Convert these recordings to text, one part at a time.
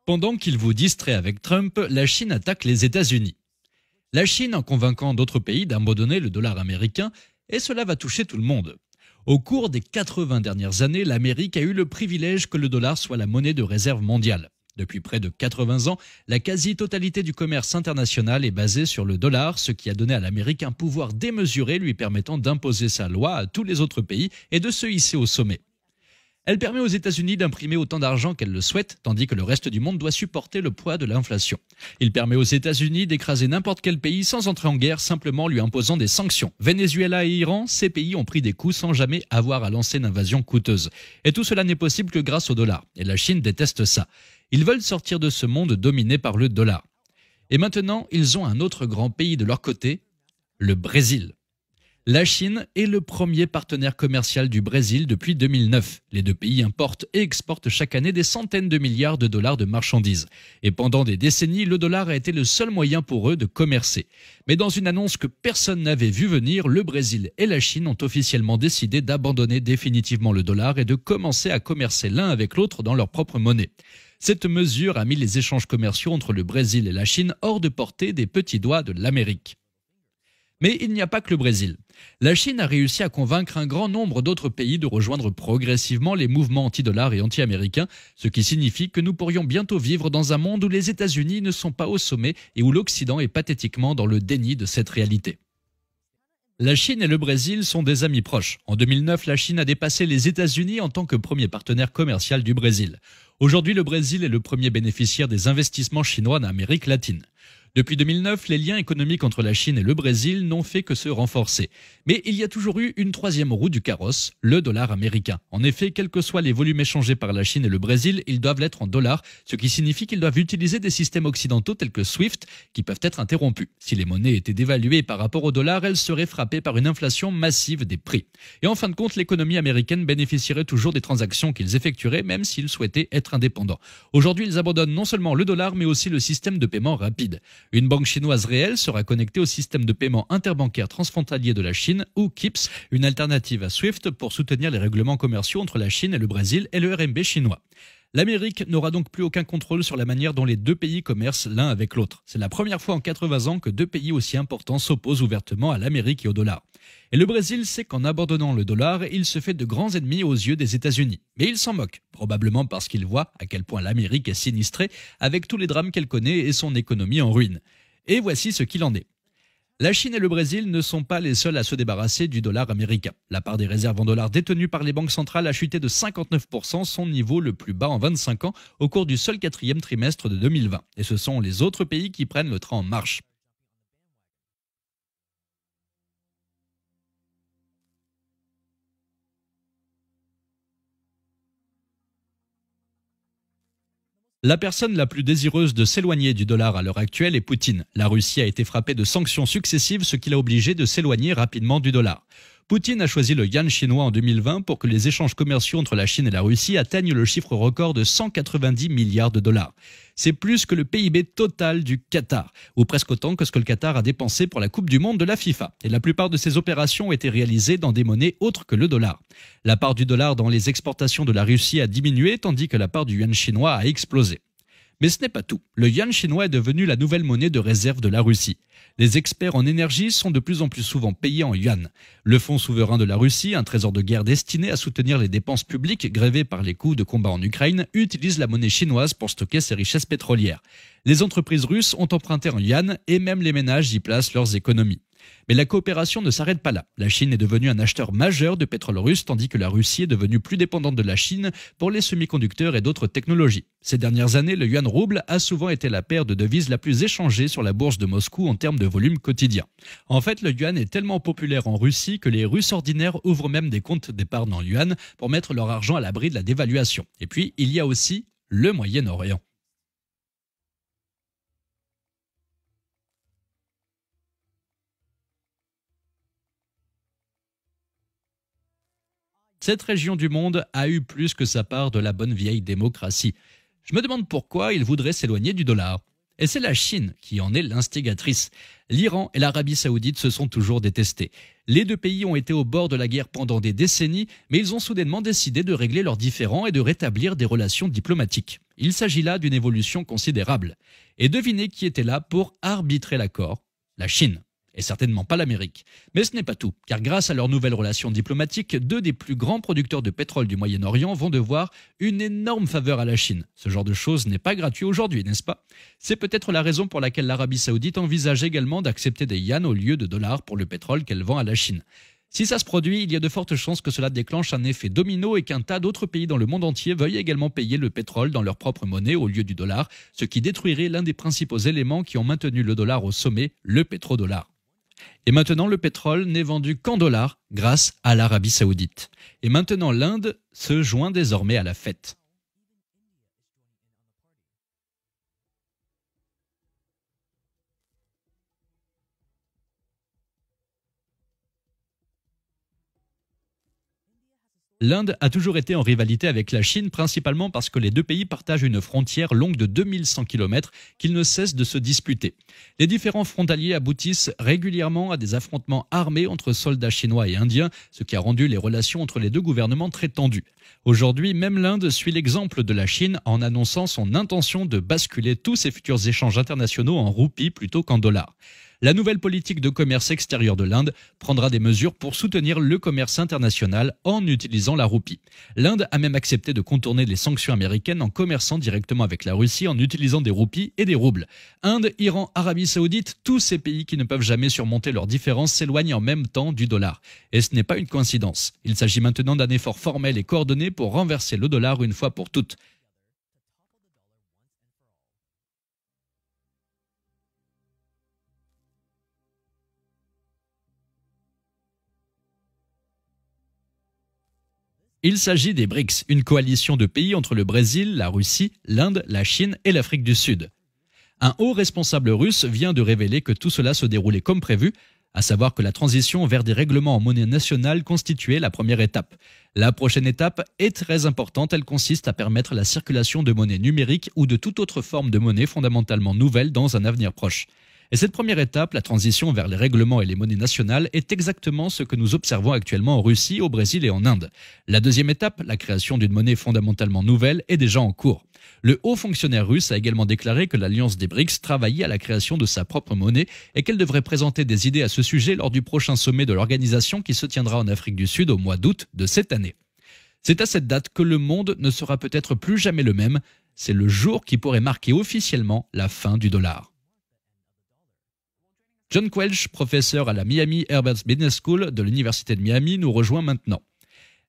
Pendant qu'il vous distrait avec Trump, la Chine attaque les États-Unis. La Chine en convainquant d'autres pays d'abandonner le dollar américain, et cela va toucher tout le monde. Au cours des 80 dernières années, l'Amérique a eu le privilège que le dollar soit la monnaie de réserve mondiale. Depuis près de 80 ans, la quasi-totalité du commerce international est basée sur le dollar, ce qui a donné à l'Amérique un pouvoir démesuré lui permettant d'imposer sa loi à tous les autres pays et de se hisser au sommet. Elle permet aux États-Unis d'imprimer autant d'argent qu'elle le souhaite, tandis que le reste du monde doit supporter le poids de l'inflation. Il permet aux États-Unis d'écraser n'importe quel pays sans entrer en guerre, simplement lui imposant des sanctions. Venezuela et Iran, ces pays ont pris des coups sans jamais avoir à lancer une invasion coûteuse. Et tout cela n'est possible que grâce au dollar. Et la Chine déteste ça. Ils veulent sortir de ce monde dominé par le dollar. Et maintenant, ils ont un autre grand pays de leur côté, le Brésil. La Chine est le premier partenaire commercial du Brésil depuis 2009. Les deux pays importent et exportent chaque année des centaines de milliards de dollars de marchandises. Et pendant des décennies, le dollar a été le seul moyen pour eux de commercer. Mais dans une annonce que personne n'avait vu venir, le Brésil et la Chine ont officiellement décidé d'abandonner définitivement le dollar et de commencer à commercer l'un avec l'autre dans leur propre monnaie. Cette mesure a mis les échanges commerciaux entre le Brésil et la Chine hors de portée des petits doigts de l'Amérique. Mais il n'y a pas que le Brésil. La Chine a réussi à convaincre un grand nombre d'autres pays de rejoindre progressivement les mouvements anti-dollars et anti-américains, ce qui signifie que nous pourrions bientôt vivre dans un monde où les États-Unis ne sont pas au sommet et où l'Occident est pathétiquement dans le déni de cette réalité. La Chine et le Brésil sont des amis proches. En 2009, la Chine a dépassé les États-Unis en tant que premier partenaire commercial du Brésil. Aujourd'hui, le Brésil est le premier bénéficiaire des investissements chinois en Amérique latine. Depuis 2009, les liens économiques entre la Chine et le Brésil n'ont fait que se renforcer. Mais il y a toujours eu une troisième roue du carrosse, le dollar américain. En effet, quels que soient les volumes échangés par la Chine et le Brésil, ils doivent l'être en dollars, ce qui signifie qu'ils doivent utiliser des systèmes occidentaux tels que SWIFT qui peuvent être interrompus. Si les monnaies étaient dévaluées par rapport au dollar, elles seraient frappées par une inflation massive des prix. Et en fin de compte, l'économie américaine bénéficierait toujours des transactions qu'ils effectueraient, même s'ils souhaitaient être indépendants. Aujourd'hui, ils abandonnent non seulement le dollar, mais aussi le système de paiement rapide. Une banque chinoise réelle sera connectée au système de paiement interbancaire transfrontalier de la Chine, ou KIPS, une alternative à SWIFT pour soutenir les règlements commerciaux entre la Chine et le Brésil et le RMB chinois. L'Amérique n'aura donc plus aucun contrôle sur la manière dont les deux pays commercent l'un avec l'autre. C'est la première fois en 80 ans que deux pays aussi importants s'opposent ouvertement à l'Amérique et au dollar. Et le Brésil sait qu'en abandonnant le dollar, il se fait de grands ennemis aux yeux des États-Unis. Mais il s'en moque, probablement parce qu'il voit à quel point l'Amérique est sinistrée avec tous les drames qu'elle connaît et son économie en ruine. Et voici ce qu'il en est. La Chine et le Brésil ne sont pas les seuls à se débarrasser du dollar américain. La part des réserves en dollars détenues par les banques centrales a chuté de 59%, son niveau le plus bas en 25 ans, au cours du seul quatrième trimestre de 2020. Et ce sont les autres pays qui prennent le train en marche. La personne la plus désireuse de s'éloigner du dollar à l'heure actuelle est Poutine. La Russie a été frappée de sanctions successives, ce qui l'a obligé de s'éloigner rapidement du dollar. Poutine a choisi le yuan chinois en 2020 pour que les échanges commerciaux entre la Chine et la Russie atteignent le chiffre record de 190 milliards de dollars. C'est plus que le PIB total du Qatar, ou presque autant que ce que le Qatar a dépensé pour la Coupe du Monde de la FIFA. Et la plupart de ces opérations ont été réalisées dans des monnaies autres que le dollar. La part du dollar dans les exportations de la Russie a diminué, tandis que la part du yuan chinois a explosé. Mais ce n'est pas tout. Le yuan chinois est devenu la nouvelle monnaie de réserve de la Russie. Les experts en énergie sont de plus en plus souvent payés en yuan. Le fonds souverain de la Russie, un trésor de guerre destiné à soutenir les dépenses publiques grevées par les coûts de combat en Ukraine, utilise la monnaie chinoise pour stocker ses richesses pétrolières. Les entreprises russes ont emprunté en yuan et même les ménages y placent leurs économies. Mais la coopération ne s'arrête pas là. La Chine est devenue un acheteur majeur de pétrole russe, tandis que la Russie est devenue plus dépendante de la Chine pour les semi-conducteurs et d'autres technologies. Ces dernières années, le yuan rouble a souvent été la paire de devises la plus échangée sur la bourse de Moscou en termes de volume quotidien. En fait, le yuan est tellement populaire en Russie que les Russes ordinaires ouvrent même des comptes d'épargne en yuan pour mettre leur argent à l'abri de la dévaluation. Et puis, il y a aussi le Moyen-Orient. Cette région du monde a eu plus que sa part de la bonne vieille démocratie. Je me demande pourquoi ils voudraient s'éloigner du dollar. Et c'est la Chine qui en est l'instigatrice. L'Iran et l'Arabie saoudite se sont toujours détestés. Les deux pays ont été au bord de la guerre pendant des décennies, mais ils ont soudainement décidé de régler leurs différends et de rétablir des relations diplomatiques. Il s'agit là d'une évolution considérable. Et devinez qui était là pour arbitrer l'accord? La Chine. Et certainement pas l'Amérique. Mais ce n'est pas tout, car grâce à leurs nouvelles relations diplomatiques, deux des plus grands producteurs de pétrole du Moyen-Orient vont devoir une énorme faveur à la Chine. Ce genre de choses n'est pas gratuit aujourd'hui, n'est-ce pas? C'est peut-être la raison pour laquelle l'Arabie saoudite envisage également d'accepter des yuans au lieu de dollars pour le pétrole qu'elle vend à la Chine. Si ça se produit, il y a de fortes chances que cela déclenche un effet domino et qu'un tas d'autres pays dans le monde entier veuillent également payer le pétrole dans leur propre monnaie au lieu du dollar, ce qui détruirait l'un des principaux éléments qui ont maintenu le dollar au sommet, le pétrodollar. Et maintenant, le pétrole n'est vendu qu'en dollars grâce à l'Arabie saoudite. Et maintenant, l'Inde se joint désormais à la fête. L'Inde a toujours été en rivalité avec la Chine, principalement parce que les deux pays partagent une frontière longue de 2100 km qu'ils ne cessent de se disputer. Les différents frontaliers aboutissent régulièrement à des affrontements armés entre soldats chinois et indiens, ce qui a rendu les relations entre les deux gouvernements très tendues. Aujourd'hui, même l'Inde suit l'exemple de la Chine en annonçant son intention de basculer tous ses futurs échanges internationaux en roupies plutôt qu'en dollars. La nouvelle politique de commerce extérieur de l'Inde prendra des mesures pour soutenir le commerce international en utilisant la roupie. L'Inde a même accepté de contourner les sanctions américaines en commerçant directement avec la Russie en utilisant des roupies et des roubles. Inde, Iran, Arabie saoudite, tous ces pays qui ne peuvent jamais surmonter leurs différences s'éloignent en même temps du dollar. Et ce n'est pas une coïncidence. Il s'agit maintenant d'un effort formel et coordonné pour renverser le dollar une fois pour toutes. Il s'agit des BRICS, une coalition de pays entre le Brésil, la Russie, l'Inde, la Chine et l'Afrique du Sud. Un haut responsable russe vient de révéler que tout cela se déroulait comme prévu, à savoir que la transition vers des règlements en monnaie nationale constituait la première étape. La prochaine étape est très importante, elle consiste à permettre la circulation de monnaie numérique ou de toute autre forme de monnaie fondamentalement nouvelle dans un avenir proche. Et cette première étape, la transition vers les règlements et les monnaies nationales, est exactement ce que nous observons actuellement en Russie, au Brésil et en Inde. La deuxième étape, la création d'une monnaie fondamentalement nouvelle, est déjà en cours. Le haut fonctionnaire russe a également déclaré que l'Alliance des BRICS travaillait à la création de sa propre monnaie et qu'elle devrait présenter des idées à ce sujet lors du prochain sommet de l'organisation qui se tiendra en Afrique du Sud au mois d'août de cette année. C'est à cette date que le monde ne sera peut-être plus jamais le même. C'est le jour qui pourrait marquer officiellement la fin du dollar. John Quelch, professeur à la Miami Herbert Business School de l'Université de Miami, nous rejoint maintenant.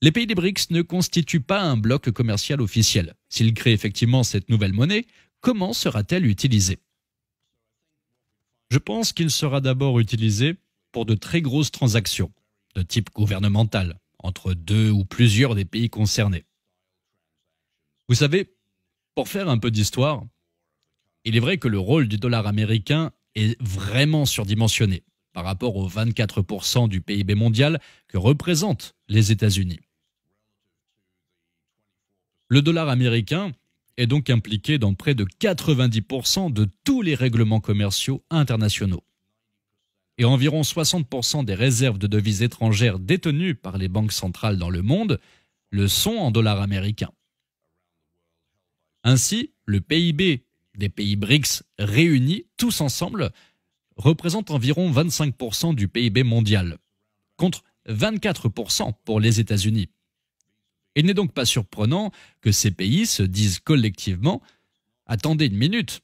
Les pays des BRICS ne constituent pas un bloc commercial officiel. S'ils créent effectivement cette nouvelle monnaie, comment sera-t-elle utilisée? Je pense qu'il sera d'abord utilisé pour de très grosses transactions, de type gouvernemental, entre deux ou plusieurs des pays concernés. Vous savez, pour faire un peu d'histoire, il est vrai que le rôle du dollar américain est vraiment surdimensionné par rapport aux 24% du PIB mondial que représentent les États-Unis. Le dollar américain est donc impliqué dans près de 90% de tous les règlements commerciaux internationaux. Et environ 60% des réserves de devises étrangères détenues par les banques centrales dans le monde le sont en dollars américains. Ainsi, le PIB des pays BRICS réunis, tous ensemble, représente environ 25% du PIB mondial, contre 24% pour les États-Unis. Il n'est donc pas surprenant que ces pays se disent collectivement « Attendez une minute,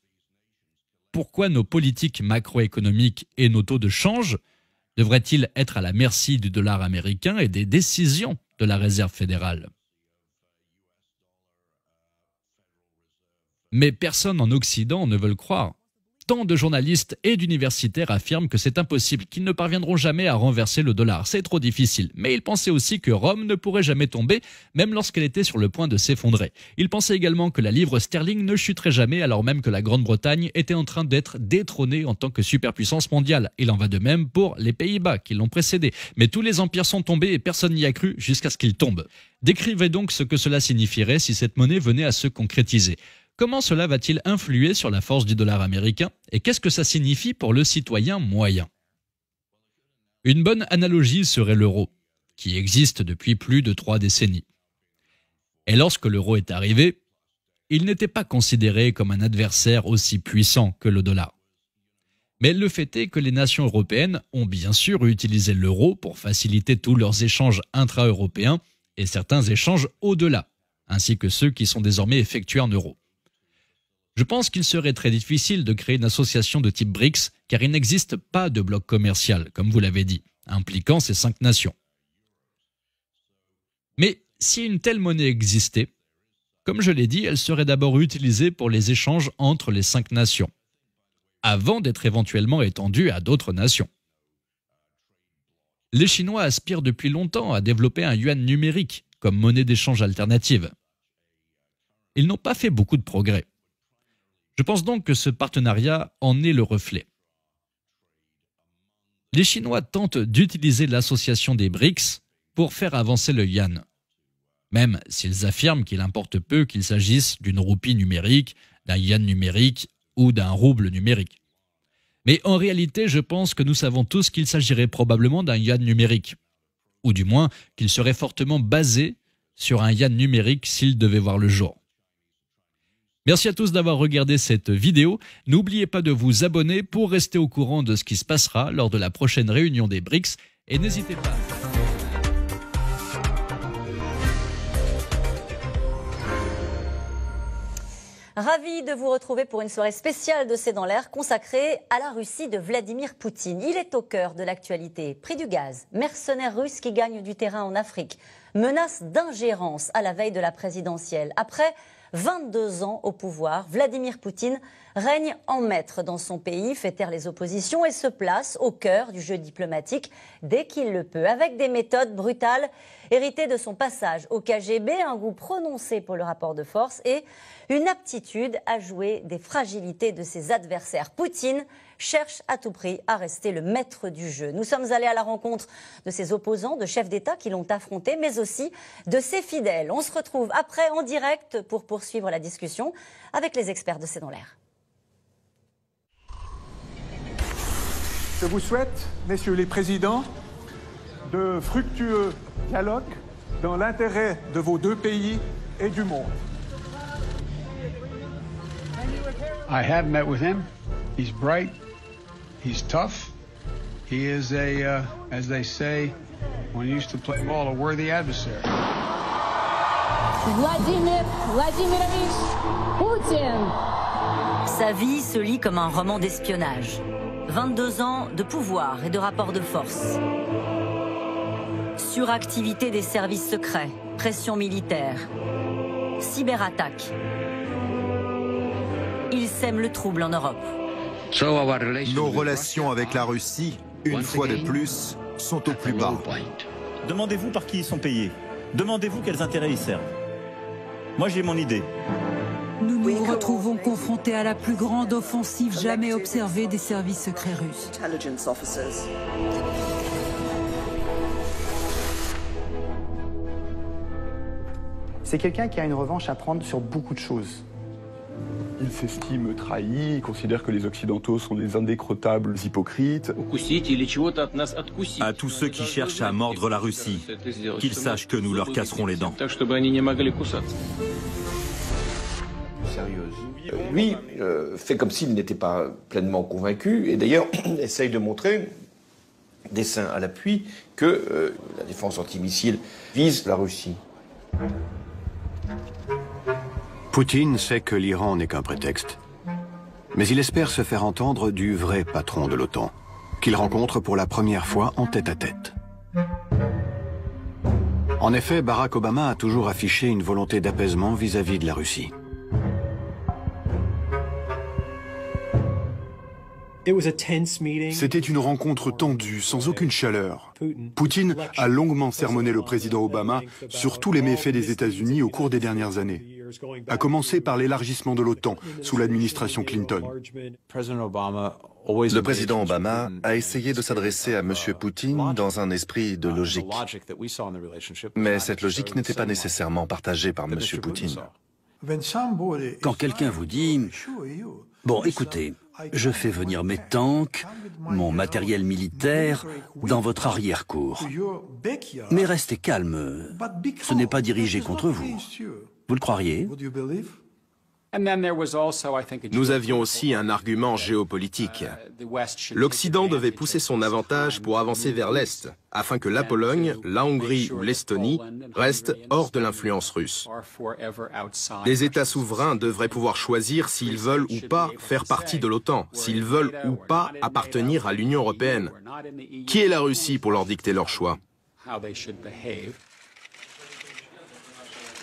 pourquoi nos politiques macroéconomiques et nos taux de change devraient-ils être à la merci du dollar américain et des décisions de la Réserve fédérale ?» Mais personne en Occident ne veut le croire. Tant de journalistes et d'universitaires affirment que c'est impossible, qu'ils ne parviendront jamais à renverser le dollar. C'est trop difficile. Mais ils pensaient aussi que Rome ne pourrait jamais tomber, même lorsqu'elle était sur le point de s'effondrer. Ils pensaient également que la livre sterling ne chuterait jamais, alors même que la Grande-Bretagne était en train d'être détrônée en tant que superpuissance mondiale. Il en va de même pour les Pays-Bas, qui l'ont précédé. Mais tous les empires sont tombés et personne n'y a cru jusqu'à ce qu'ils tombent. Décrivez donc ce que cela signifierait si cette monnaie venait à se concrétiser. comment cela va-t-il influer sur la force du dollar américain et qu'est-ce que ça signifie pour le citoyen moyen? Une bonne analogie serait l'euro, qui existe depuis plus de 3 décennies. Et lorsque l'euro est arrivé, il n'était pas considéré comme un adversaire aussi puissant que le dollar. Mais le fait est que les nations européennes ont bien sûr utilisé l'euro pour faciliter tous leurs échanges intra-européens et certains échanges au-delà, ainsi que ceux qui sont désormais effectués en euros. Je pense qu'il serait très difficile de créer une association de type BRICS car il n'existe pas de bloc commercial, comme vous l'avez dit, impliquant ces 5 nations. Mais si une telle monnaie existait, comme je l'ai dit, elle serait d'abord utilisée pour les échanges entre les 5 nations, avant d'être éventuellement étendue à d'autres nations. Les Chinois aspirent depuis longtemps à développer un yuan numérique comme monnaie d'échange alternative. Ils n'ont pas fait beaucoup de progrès. Je pense donc que ce partenariat en est le reflet. Les Chinois tentent d'utiliser l'association des BRICS pour faire avancer le yuan, même s'ils affirment qu'il importe peu qu'il s'agisse d'une roupie numérique, d'un yuan numérique ou d'un rouble numérique. Mais en réalité, je pense que nous savons tous qu'il s'agirait probablement d'un yuan numérique, ou du moins qu'il serait fortement basé sur un yuan numérique s'il devait voir le jour. Merci à tous d'avoir regardé cette vidéo. N'oubliez pas de vous abonner pour rester au courant de ce qui se passera lors de la prochaine réunion des BRICS et n'hésitez pas. Ravi de vous retrouver pour une soirée spéciale de C'est dans l'air consacrée à la Russie de Vladimir Poutine. Il est au cœur de l'actualité. Prix du gaz, mercenaires russes qui gagnent du terrain en Afrique, menace d'ingérence à la veille de la présidentielle. Après 22 ans au pouvoir, Vladimir Poutine règne en maître dans son pays, fait taire les oppositions et se place au cœur du jeu diplomatique dès qu'il le peut, avec des méthodes brutales héritées de son passage au KGB, un goût prononcé pour le rapport de force et une aptitude à jouer des fragilités de ses adversaires. Poutine cherche à tout prix à rester le maître du jeu. Nous sommes allés à la rencontre de ses opposants, de chefs d'État qui l'ont affronté, mais aussi de ses fidèles. On se retrouve après en direct pour poursuivre la discussion avec les experts de C'est dans l'air. Je vous souhaite, messieurs les présidents, de fructueux dialogues dans l'intérêt de vos 2 pays et du monde. I have met with him. He's bright. He's tough. He is as they say, when he used to play ball, a worthy adversary. Vladimir Vladimirovich Poutine. Sa vie se lit comme un roman d'espionnage. 22 ans de pouvoir et de rapport de force. Suractivité des services secrets, pression militaire, cyberattaque. Il sème le trouble en Europe. Nos relations avec la Russie, une fois de plus, sont au plus bas. Demandez-vous par qui ils sont payés. Demandez-vous quels intérêts ils servent. Moi, j'ai mon idée. Nous nous retrouvons confrontés à la plus grande offensive jamais observée des services secrets russes. C'est quelqu'un qui a une revanche à prendre sur beaucoup de choses. Il s'estime trahi, il considère que les Occidentaux sont des indécrottables hypocrites. À tous ceux qui cherchent à mordre la Russie, qu'ils sachent que nous leur casserons les dents. Lui fait comme s'il n'était pas pleinement convaincu et d'ailleurs essaye de montrer, dessin à l'appui, que la défense antimissile vise la Russie. Poutine sait que l'Iran n'est qu'un prétexte. Mais il espère se faire entendre du vrai patron de l'OTAN, qu'il rencontre pour la première fois en tête-à-tête. En effet, Barack Obama a toujours affiché une volonté d'apaisement vis-à-vis de la Russie. C'était une rencontre tendue, sans aucune chaleur. Poutine a longuement sermonné le président Obama sur tous les méfaits des États-Unis au cours des dernières années, à commencer par l'élargissement de l'OTAN sous l'administration Clinton. Le président Obama a essayé de s'adresser à M. Poutine dans un esprit de logique. Mais cette logique n'était pas nécessairement partagée par M. Poutine. Quand quelqu'un vous dit « Bon, écoutez, je fais venir mes tanks, mon matériel militaire dans votre arrière-cour. Mais restez calme, ce n'est pas dirigé contre vous. » Vous le croiriez? Nous avions aussi un argument géopolitique. L'Occident devait pousser son avantage pour avancer vers l'Est, afin que la Pologne, la Hongrie ou l'Estonie restent hors de l'influence russe. Les États souverains devraient pouvoir choisir s'ils veulent ou pas faire partie de l'OTAN, s'ils veulent ou pas appartenir à l'Union européenne. Qui est la Russie pour leur dicter leur choix?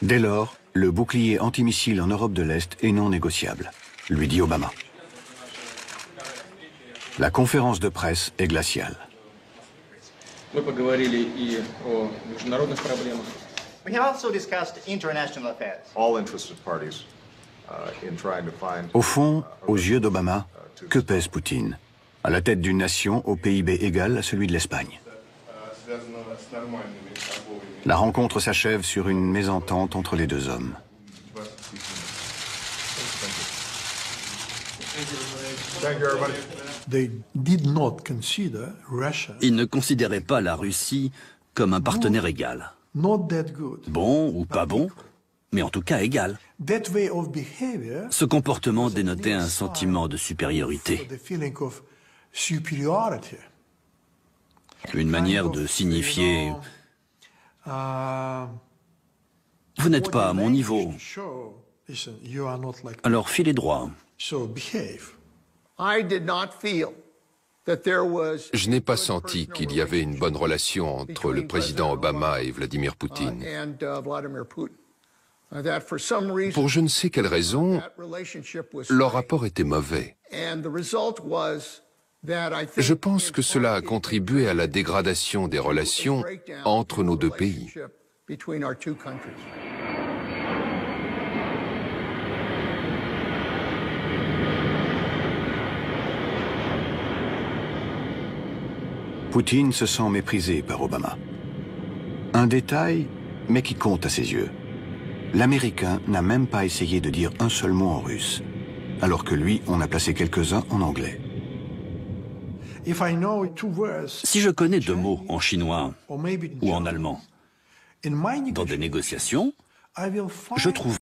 Dès lors, le bouclier antimissile en Europe de l'Est est non négociable, lui dit Obama. La conférence de presse est glaciale. We have also discussed international affairs. All interested parties in trying to find. Au fond, aux yeux d'Obama, que pèse Poutine? À la tête d'une nation au PIB égal à celui de l'Espagne. La rencontre s'achève sur une mésentente entre les deux hommes. Ils ne considéraient pas la Russie comme un partenaire égal. Bon ou pas bon, mais en tout cas égal. Ce comportement dénotait un sentiment de supériorité. Une manière de signifier « Vous n'êtes pas à mon niveau, alors filez droit. » Je n'ai pas senti qu'il y avait une bonne relation entre le président Obama et Vladimir Poutine. Pour je ne sais quelle raison, leur rapport était mauvais. Je pense que cela a contribué à la dégradation des relations entre nos deux pays. Poutine se sent méprisé par Obama. Un détail, mais qui compte à ses yeux. L'Américain n'a même pas essayé de dire un seul mot en russe, alors que lui, on a placé quelques-uns en anglais. Si je connais 2 mots en chinois ou en allemand, dans des négociations, je trouve